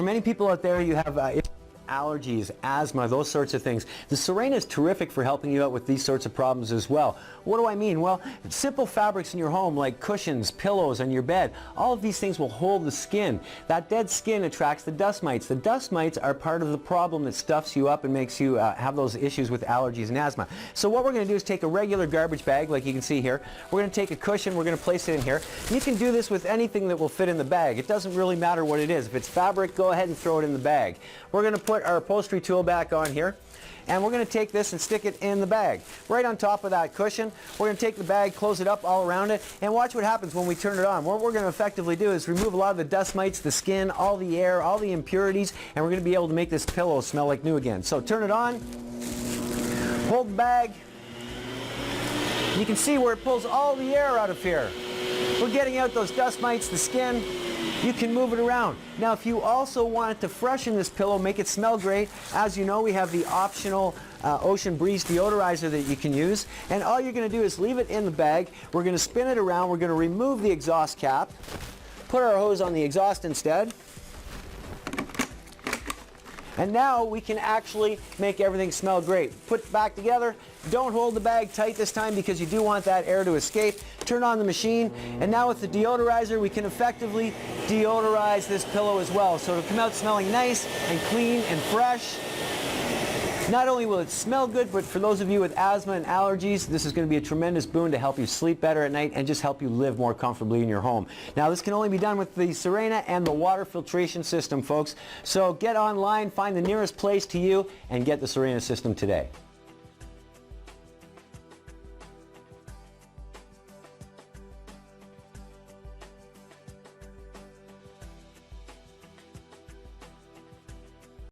many people out there, you have allergies, asthma, those sorts of things. The Sirena is terrific for helping you out with these sorts of problems as well. What do I mean? Well, simple fabrics in your home like cushions, pillows on your bed, all of these things will hold the skin. That dead skin attracts the dust mites. The dust mites are part of the problem that stuffs you up and makes you have those issues with allergies and asthma. So what we're going to do is take a regular garbage bag like you can see here. We're going to take a cushion, we're going to place it in here. You can do this with anything that will fit in the bag. It doesn't really matter what it is. If it's fabric, go ahead and throw it in the bag. We're going to put our upholstery tool back on here, and we're going to take this and stick it in the bag. Right on top of that cushion, we're going to take the bag, close it up all around it, and watch what happens when we turn it on. What we're going to effectively do is remove a lot of the dust mites, the skin, all the air, all the impurities, and we're going to be able to make this pillow smell like new again. So turn it on, hold the bag. You can see where it pulls all the air out of here. We're getting out those dust mites, the skin. You can move it around. Now, if you also wanted to freshen this pillow, make it smell great, as you know, we have the optional Ocean Breeze deodorizer that you can use. And all you're going to do is leave it in the bag. We're going to spin it around. We're going to remove the exhaust cap, put our hose on the exhaust instead. And now we can actually make everything smell great. Put it back together. Don't hold the bag tight this time because you do want that air to escape. Turn on the machine, and now with the deodorizer we can effectively deodorize this pillow as well. So it'll come out smelling nice and clean and fresh. Not only will it smell good, but for those of you with asthma and allergies, this is going to be a tremendous boon to help you sleep better at night and just help you live more comfortably in your home. Now, this can only be done with the Sirena and the water filtration system, folks. So get online, find the nearest place to you, and get the Sirena system today.